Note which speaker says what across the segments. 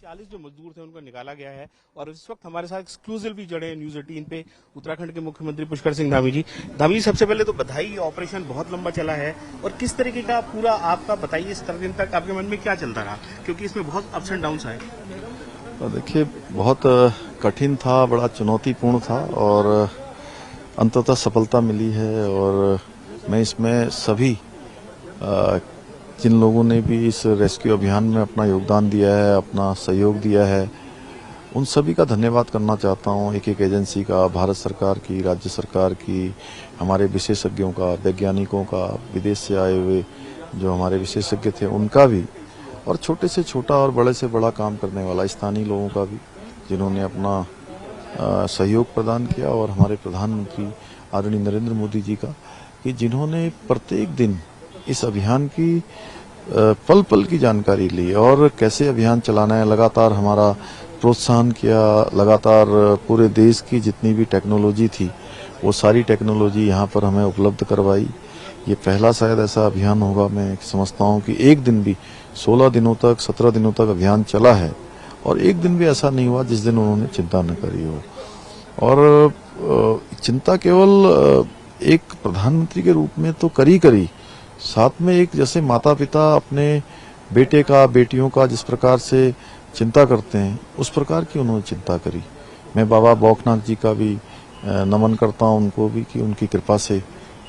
Speaker 1: 40 जो मजदूर थे उनको निकाला गया है और इस वक्त हमारे साथ एक्सक्लूसिवली जुड़े हैं न्यूज 18 पे उत्तराखंड के मुख्यमंत्री पुष्कर सिंह धामी जी। धामी जी, सबसे पहले तो बधाई, ऑपरेशन बहुत लंबा चला है और किस तरीके का पूरा आपका बताइए, 17 दिन तक आपके मन में क्या चलता रहा, क्योंकि इसमें बहुत अप्स एंड डाउन्स आए।
Speaker 2: देखिए, बहुत कठिन था, बड़ा चुनौतीपूर्ण था और अंततः सफलता मिली है। और मैं इसमें सभी जिन लोगों ने भी इस रेस्क्यू अभियान में अपना योगदान दिया है, अपना सहयोग दिया है, उन सभी का धन्यवाद करना चाहता हूं। एक एक एजेंसी का, भारत सरकार की, राज्य सरकार की, हमारे विशेषज्ञों का, वैज्ञानिकों का, विदेश से आए हुए जो हमारे विशेषज्ञ थे उनका भी, और छोटे से छोटा और बड़े से बड़ा काम करने वाला स्थानीय लोगों का भी, जिन्होंने अपना सहयोग प्रदान किया। और हमारे प्रधानमंत्री आदरणीय नरेंद्र मोदी जी का, कि जिन्होंने प्रत्येक दिन इस अभियान की पल पल की जानकारी ली और कैसे अभियान चलाना है, लगातार हमारा प्रोत्साहन किया। लगातार पूरे देश की जितनी भी टेक्नोलॉजी थी वो सारी टेक्नोलॉजी यहाँ पर हमें उपलब्ध करवाई। ये पहला शायद ऐसा अभियान होगा, मैं समझता हूँ कि एक दिन भी 16 दिनों तक, 17 दिनों तक अभियान चला है और एक दिन भी ऐसा नहीं हुआ जिस दिन उन्होंने चिंता न करी हो। और चिंता केवल एक प्रधानमंत्री के रूप में तो करी, साथ में एक जैसे माता पिता अपने बेटे का, बेटियों का जिस प्रकार से चिंता करते हैं, उस प्रकार की उन्होंने चिंता करी। मैं बाबा बौखनाथ जी का भी नमन करता हूं, उनको भी, कि उनकी कृपा से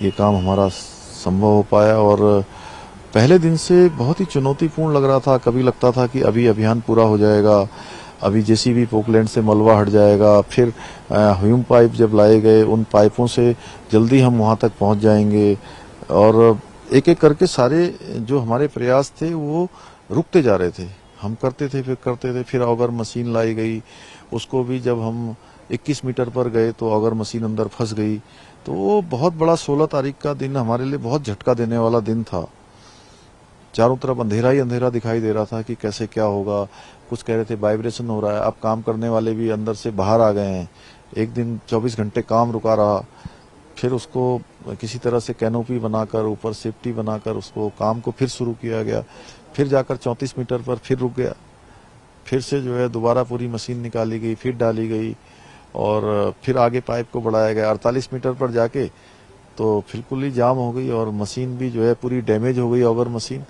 Speaker 2: ये काम हमारा संभव हो पाया। और पहले दिन से बहुत ही चुनौतीपूर्ण लग रहा था। कभी लगता था कि अभी अभियान पूरा हो जाएगा, अभी जेसीबी पोकलैंड से मलबा हट जाएगा, फिर ह्यूम पाइप जब लाए गए, उन पाइपों से जल्दी हम वहां तक पहुंच जाएंगे। और एक एक करके सारे जो हमारे प्रयास थे वो रुकते जा रहे थे। हम करते थे, फिर ऑगर मशीन लाई गई, उसको भी जब हम 21 मीटर पर गए तो ऑगर मशीन अंदर फंस गई। तो वो बहुत बड़ा 16 तारीख का दिन हमारे लिए बहुत झटका देने वाला दिन था। चारों तरफ अंधेरा ही अंधेरा दिखाई दे रहा था कि कैसे क्या होगा। कुछ कह रहे थे वाइब्रेशन हो रहा है। अब काम करने वाले भी अंदर से बाहर आ गए हैं। एक दिन 24 घंटे काम रुका रहा, फिर उसको किसी तरह से कैनोपी बनाकर, ऊपर सेफ्टी बनाकर उसको काम को फिर शुरू किया गया। फिर जाकर 34 मीटर पर फिर रुक गया, फिर से जो है दोबारा पूरी मशीन निकाली गई, फिर डाली गई और फिर आगे पाइप को बढ़ाया गया। 48 मीटर पर जाके तो बिल्कुल ही जाम हो गई और मशीन भी जो है पूरी डैमेज हो गई, ऑगर मशीन।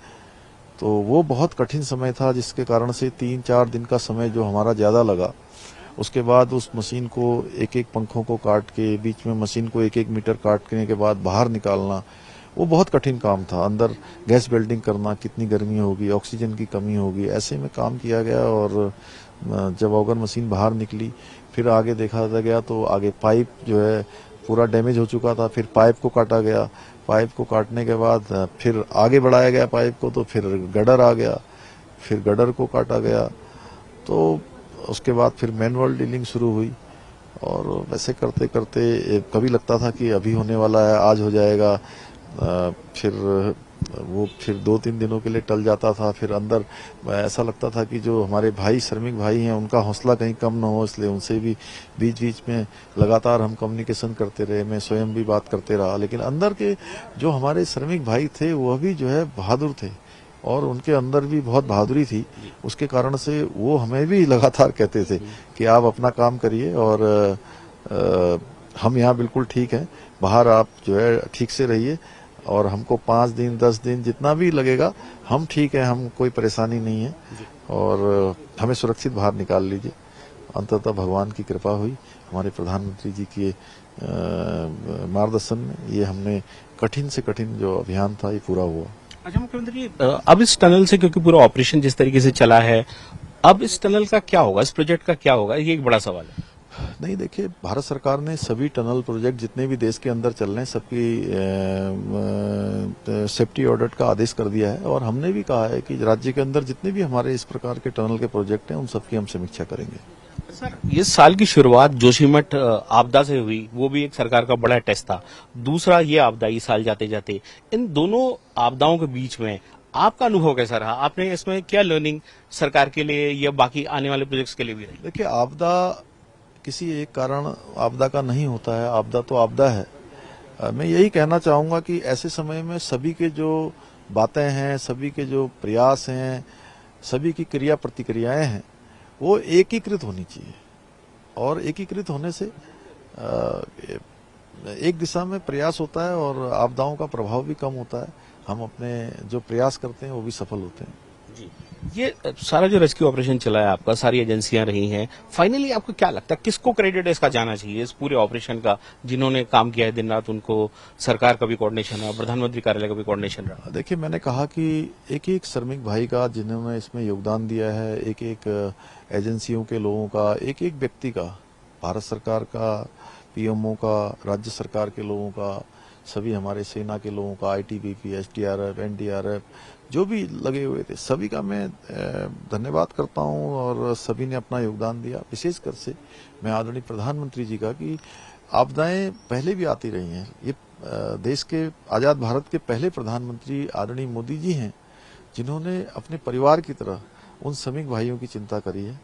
Speaker 2: तो वो बहुत कठिन समय था, जिसके कारण से 3-4 दिन का समय जो हमारा ज्यादा लगा। उसके बाद उस मशीन को एक एक पंखों को काट के, बीच में मशीन को एक एक मीटर काटने के बाद बाहर निकालना, वो बहुत कठिन काम था। अंदर गैस वेल्डिंग करना, कितनी गर्मी होगी, ऑक्सीजन की कमी होगी, ऐसे में काम किया गया। और जब ऑगर मशीन बाहर निकली, फिर आगे देखा गया तो आगे पाइप जो है पूरा डैमेज हो चुका था। फिर पाइप को काटा गया, पाइप को काटने के बाद फिर आगे बढ़ाया गया पाइप को, तो फिर गडर आ गया, फिर गडर को काटा गया। तो उसके बाद फिर मैनुअल डीलिंग शुरू हुई और वैसे करते करते कभी लगता था कि अभी होने वाला है, आज हो जाएगा, फिर वो फिर 2-3 दिनों के लिए टल जाता था। फिर अंदर ऐसा लगता था कि जो हमारे भाई, श्रमिक भाई हैं, उनका हौसला कहीं कम न हो, इसलिए उनसे भी बीच बीच में लगातार हम कम्युनिकेशन करते रहे। मैं स्वयं भी बात करते रहा। लेकिन अंदर के जो हमारे श्रमिक भाई थे वह भी जो है बहादुर थे और उनके अंदर भी बहुत बहादुरी थी। उसके कारण से वो हमें भी लगातार कहते थे कि आप अपना काम करिए और हम यहाँ बिल्कुल ठीक हैं, बाहर आप जो है ठीक से रहिए और हमको 5 दिन 10 दिन जितना भी लगेगा हम ठीक है, हम कोई परेशानी नहीं है और हमें सुरक्षित बाहर निकाल लीजिए। अंततः भगवान की कृपा हुई, हमारे प्रधानमंत्री जी के मार्गदर्शन में ये हमने कठिन से कठिन जो अभियान था ये पूरा हुआ।
Speaker 1: अच्छा मुख्यमंत्री, अब इस टनल से, क्योंकि पूरा ऑपरेशन जिस तरीके से चला है, अब इस टनल का क्या होगा, इस प्रोजेक्ट का क्या होगा, ये एक बड़ा सवाल है।
Speaker 2: नहीं, देखिए, भारत सरकार ने सभी टनल प्रोजेक्ट जितने भी देश के अंदर चल रहे हैं सबकी सेफ्टी ऑडिट का आदेश कर दिया है और हमने भी कहा है कि राज्य के अंदर जितने भी हमारे इस प्रकार के टनल के प्रोजेक्ट हैं उन सबकी हम समीक्षा करेंगे।
Speaker 1: सर, इस साल की शुरुआत जोशीमठ आपदा से हुई, वो भी एक सरकार का बड़ा टेस्ट था। दूसरा ये आपदा इस साल जाते जाते, इन दोनों आपदाओं के बीच में आपका अनुभव कैसा रहा? आपने इसमें क्या लर्निंग सरकार के लिए या बाकी आने वाले प्रोजेक्ट्स के लिए भी रही?
Speaker 2: देखिए, आपदा किसी एक कारण आपदा का नहीं होता है, आपदा तो आपदा है। मैं यही कहना चाहूंगा कि ऐसे समय में सभी के जो बातें हैं, सभी के जो प्रयास हैं, सभी की क्रिया प्रतिक्रियाएं हैं, वो एकीकृत होनी चाहिए और एकीकृत होने से एक दिशा में प्रयास होता है और आपदाओं का प्रभाव भी कम होता है। हम अपने जो प्रयास करते हैं वो भी सफल होते हैं।
Speaker 1: जी, ये सारा जो रेस्क्यू ऑपरेशन चला है आपका, सारी एजेंसियां रही हैं, फाइनली आपको क्या लगता है किसको क्रेडिट इसका जाना चाहिए इस पूरे ऑपरेशन का, जिन्होंने काम किया है दिन रात? उनको सरकार का भी कोऑर्डिनेशन रहा, प्रधानमंत्री कार्यालय का भी कोऑर्डिनेशन रहा।
Speaker 2: देखिए, मैंने कहा कि एक एक श्रमिक भाई का जिन्होंने इसमें योगदान दिया है, एक एक एजेंसियों के लोगों का, एक एक व्यक्ति का, भारत सरकार का, पीएमओ का, राज्य सरकार के लोगों का, सभी हमारे सेना के लोगों का, आईटीबीपी, एसडीआरएफ, एनडीआरएफ, जो भी लगे हुए थे, सभी का मैं धन्यवाद करता हूं और सभी ने अपना योगदान दिया। विशेषकर से मैं आदरणीय प्रधानमंत्री जी का कि आपदाएं पहले भी आती रही हैं। ये देश के आजाद भारत के पहले प्रधानमंत्री आदरणीय मोदी जी हैं, जिन्होंने अपने परिवार की तरह उन श्रमिक भाइयों की चिंता करी है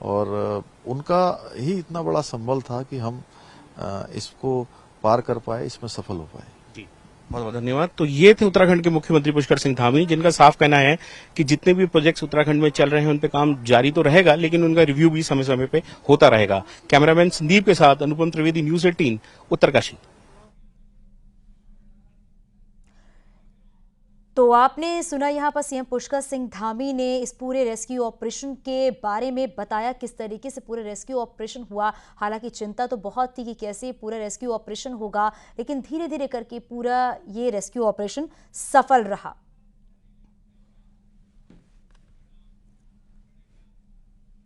Speaker 2: और उनका ही इतना बड़ा संबल था कि हम इसको पार कर पाए, इसमें सफल हो पाए।
Speaker 1: जी, बहुत बहुत धन्यवाद। तो ये थे उत्तराखंड के मुख्यमंत्री पुष्कर सिंह धामी, जिनका साफ कहना है कि जितने भी प्रोजेक्ट्स उत्तराखंड में चल रहे हैं उन पे काम जारी तो रहेगा, लेकिन उनका रिव्यू भी समय समय पे होता रहेगा। कैमरामैन संदीप के साथ अनुपम त्रिवेदी, न्यूज 18, उत्तरकाशी।
Speaker 3: तो आपने सुना यहाँ पर सीएम पुष्कर सिंह धामी ने इस पूरे रेस्क्यू ऑपरेशन के बारे में बताया, किस तरीके से पूरा रेस्क्यू ऑपरेशन हुआ। हालांकि चिंता तो बहुत थी कि कैसे पूरा रेस्क्यू ऑपरेशन होगा, लेकिन धीरे धीरे करके पूरा ये रेस्क्यू ऑपरेशन सफल रहा।